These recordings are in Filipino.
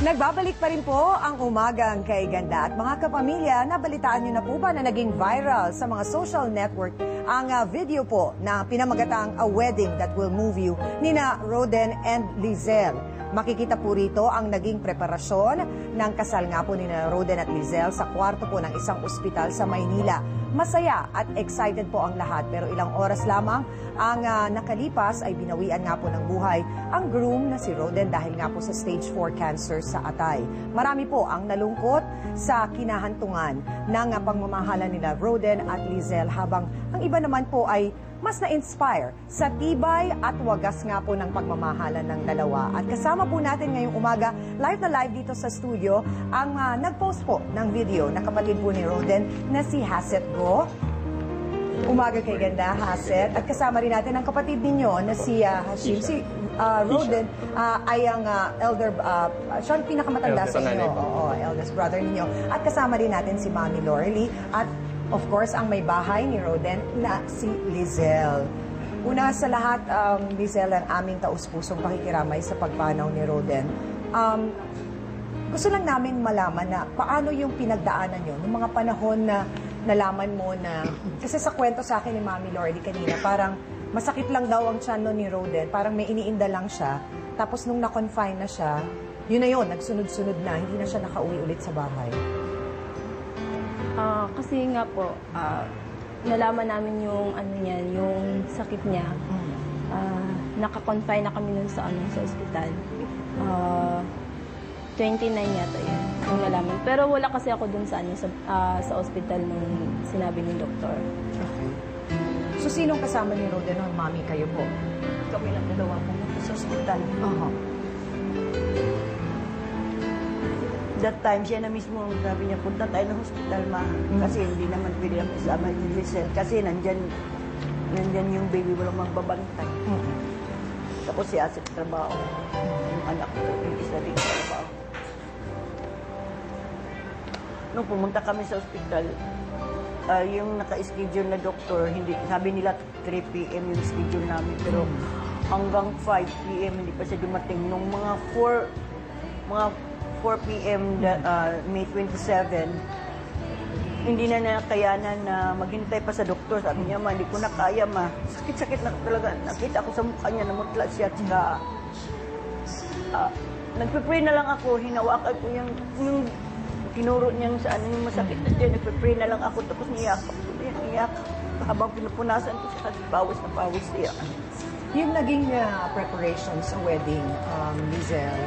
Nagbabalik pa rin po ang umagang kay Ganda at mga kapamilya, nabalitaan niyo na po ba na naging viral sa mga social network ang video po na pinamagatang A Wedding That Will Move You nina Roden and Lizelle. Makikita po rito ang naging preparasyon ng kasal nga po nina Roden at Lizelle sa kwarto po ng isang ospital sa Maynila. Masaya at excited po ang lahat pero ilang oras lamang ang nakalipas ay binawian nga po ng buhay ang groom na si Roden dahil nga po sa stage 4 cancer sa atay. Marami po ang nalungkot sa kinahantungan ng pagmamahalan nila Roden at Lizelle habang ang iba naman po ay mas na-inspire sa tibay at wagas nga po ng pagmamahalan ng dalawa. At kasama po natin ngayong umaga, live na live dito sa studio, ang nag-post po ng video na kapatid po ni Roden na si Haset Go. Umaga kay Ganda, Haset. At kasama rin natin ang kapatid ninyo na si Hashim. Si Roden ay ang elder, siya ang pinakamatanda sa inyo. Oo, eldest brother ninyo. At kasama rin natin si Mami Lorely at of course, ang may bahay ni Roden na si Lizelle. Una sa lahat, Lizelle, ang aming taus-pusong pakikiramay sa pagpanaw ni Roden. Gusto lang namin malaman na paano yung pinagdaanan nyo, noong mga panahon na nalaman mo na, kasi sa kwento sa akin ni Mami Lordy kanina, parang masakit lang daw ang tiyan ni Roden, parang may iniinda lang siya. Tapos nung na-confine na siya, yun na yun, nagsunod-sunod na, hindi na siya nakauwi ulit sa bahay. Kasi nga po, nalaman namin yung ano niyan, yung sakit niya. Naka-confine na kami nun sa ospital. 29 yata yun, yung nalaman. Pero wala kasi ako dun sa ospital nung sinabi ng doktor. Okay. So, sinong kasama ni Roden noon? Mami, kayo po? Kami lang dalawa pumunta sa ospital. That time, siya na mismo ang sabi niya, punta tayo ng hospital, ma. Kasi hindi naman pwede ang isama yung Lizelle. Kasi nandyan yung baby, walang magbabantay. Tapos si Asip trabaho. Yung anak ko, yung isa rin trabaho. Nung pumunta kami sa ospital, yung naka-schedule na doktor, hindi, sabi nila 3 p.m. yung schedule namin. Pero hanggang 5 p.m. hindi pa siya dumating. Nung mga 4 p.m. May 27, hindi na nakayanan na maghintay pa sa doktor. Sabi niya, ma, hindi ko na kaya, ma. Sakit-sakit na talaga. Nakita ko sa mukha niya, namutla siya. Nagpe-pray na lang ako, hinawakan ko yung tinuro niyang sa ano yung masakit na dyan. Nagpe-pray na lang ako, tapos niyakap ko na iyak. Habang pinupunasan ko siya, pawis na pawis siya. Yung naging preparations sa wedding, Lizelle,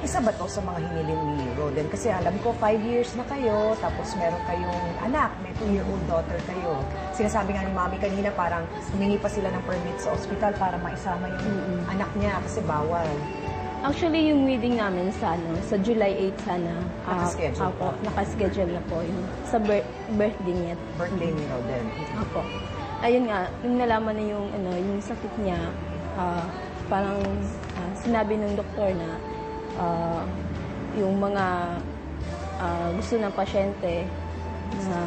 isa ba to sa mga hiniling ni Roden? Kasi alam ko, 5 years na kayo, tapos meron kayong anak, may 2-year-old daughter kayo. Sinasabi nga ni Mami kanina, parang humingi pa sila ng permit sa ospital para maisama yung anak niya kasi bawal. Actually, yung wedding namin sa July 8 sana. Nakaschedule Apo, nakaschedule na po yung sa birthday niya. Birthday ni Roden. Apo. Ayun nga, nung nalaman na yung sakit niya, parang sinabi ng doktor na yung mga gusto ng pasyente na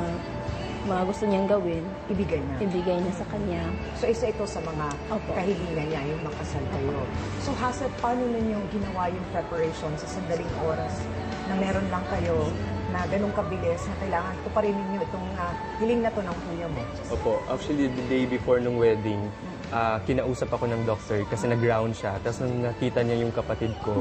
mga gusto niyang gawin, ibigay niya sa kanya. So, isa ito sa mga kahilingan niya, yung makasal kayo. So, Haset, paano ninyo ginawa yung preparation sa sandaling oras na meron lang kayo na ganun kabilis na kailangan tuparin ninyo itong hiling na to ng kuya mo? Opo. Actually, the day before nung wedding, kinausap ako ng doctor kasi nag-round siya. Tapos nung nakita niya yung kapatid ko,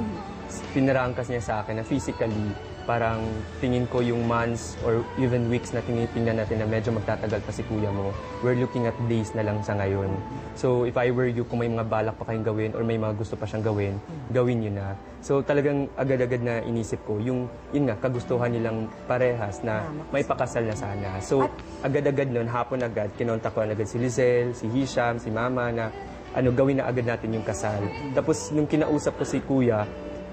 pinarangkas niya sa akin na physically, parang tingin ko yung months or even weeks na tinitingnan natin na medyo magtatagal pa si kuya mo, we're looking at days na lang sa ngayon. So if I were you, kung may mga balak pa kayong gawin or may mga gusto pa siyang gawin, gawin yun na. So talagang agad-agad na inisip ko, yun nga, kagustuhan nilang parehas na may pakasal na sana. So agad-agad nun, hapon agad, kinontak ko agad si Lizelle, si Hisham, si Mama na gawin na agad natin yung kasal. Tapos nung kinausap ko si kuya,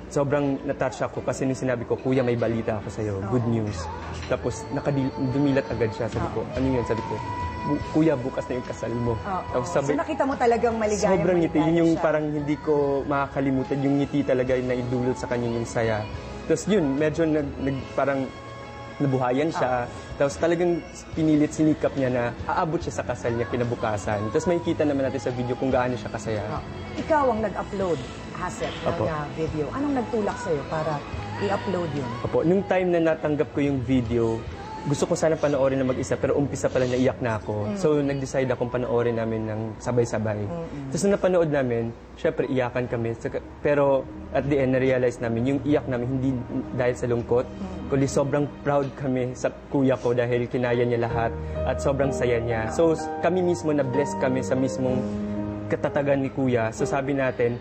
sobrang na-touch ako kasi nung sinabi ko, kuya, may balita ako sa'yo, good news. Tapos dumilat agad siya. Sabi ko, ano yun? Sabi ko, kuya, bukas na yung kasal mo. Tapos sabi, so nakita mo talagang maligaya. Sobrang ngiti. Yun yung parang hindi ko makakalimutan. Yung ngiti talaga na idulot sa kanya yung saya. Tapos yun, medyo parang nabuhayan siya. Tapos talagang pinilit, sinikap niya na aabot siya sa kasal niya kinabukasan. Tapos makikita naman natin sa video kung gaano siya kasaya. Ikaw ang nag-upload asset ng Opo. video. Anong nagtulak sa'yo para i-upload yun? Opo, nung time na natanggap ko yung video, gusto ko sana panoorin na mag-isa pero umpisa pala naiyak na ako. So nag-decide akong panoorin namin ng sabay-sabay. Tapos nung napanood namin, syempre iyakan kami. Pero at the end, na-realize namin yung iyak namin hindi dahil sa lungkot, kundi sobrang proud kami sa kuya ko dahil kinaya niya lahat at sobrang saya niya. So kami mismo na-bless kami sa mismong katatagan ni kuya. So sabi natin,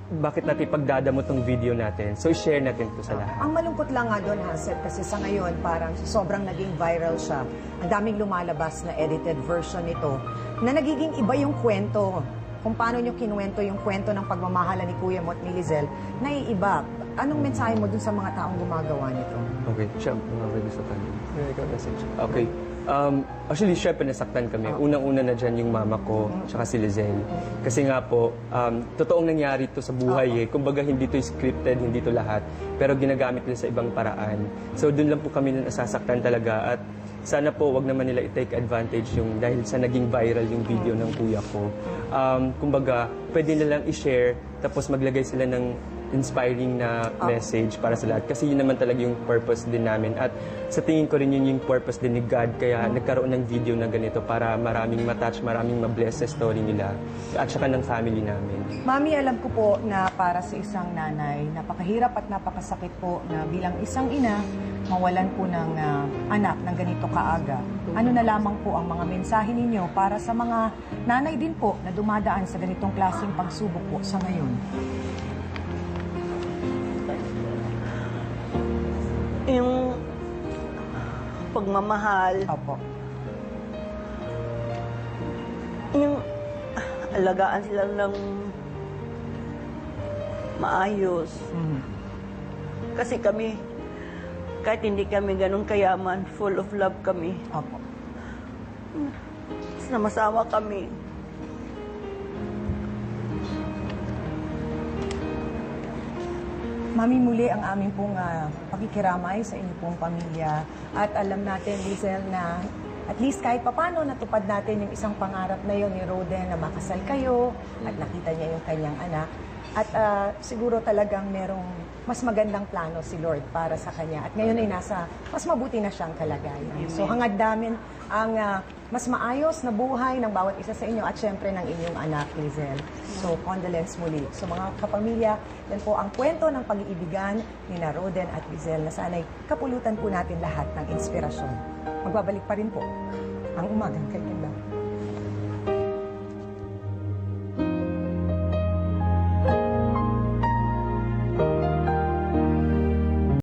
bakit natin pagdadamo tong video natin? So, share natin to sa lahat. Ang malungkot lang nga doon, Hansel, kasi sa ngayon parang sobrang naging viral siya. Ang daming lumalabas na edited version nito na nagiging iba yung kwento. Kung paano nyo kinuwento yung kwento ng pagmamahala ni Kuya mo at ni Lizelle, naiiba. Anong mensahe mo dun sa mga taong gumagawa nito? Okay, siya, mga gusto ka din. Okay. Actually, syempre nasaktan kami. Unang-una na dyan yung mama ko, tsaka si Lizelle. Kasi nga po, totoong nangyari to sa buhay eh. Kumbaga, hindi to scripted, hindi to lahat. Pero ginagamit nila sa ibang paraan. So, dun lang po kami nasasaktan talaga. At sana po, wag naman nila i-take advantage yung dahil sa naging viral yung video ng kuya ko. Kumbaga, pwede nilang i-share, tapos maglagay sila ng inspiring na message para sa lahat. Kasi yun naman talaga yung purpose din namin. At sa tingin ko rin yun yung purpose din ni God. Kaya nagkaroon ng video na ganito para maraming matouch, maraming mabless sa story nila. At saka ng family namin. Mami, alam ko po na para sa isang nanay, napakahirap at napakasakit po na bilang isang ina, mawalan po ng anak ng ganito kaaga. Ano na lamang po ang mga mensahe ninyo para sa mga nanay din po na dumadaan sa ganitong klaseng pagsubok po sa ngayon? Yung pagmamahal, Opo. yung alagaan sila ng maayos. Kasi kami, kahit hindi kami ganun kayaman, full of love kami. Opo. Sama-sama kami. Mami, muli ang aming pong pakikiramay sa inyong pong pamilya. At alam natin, Lizelle, na at least kahit papano natupad natin yung isang pangarap na yon ni Roden na makasal kayo at nakita niya yung kanyang anak. At siguro talagang merong mas magandang plano si Lord para sa kanya. At ngayon ay nasa mas mabuti na siyang kalagayan. So hangad namin ang mas maayos na buhay ng bawat isa sa inyo at syempre ng inyong anak, Lizelle. So condolence muli. So mga kapamilya, yan po ang kwento ng pag-iibigan ni na Roden at Lizelle na sana'y kapulutan po natin lahat ng inspirasyon. Magbabalik pa rin po ang Umagang Kay Ganda.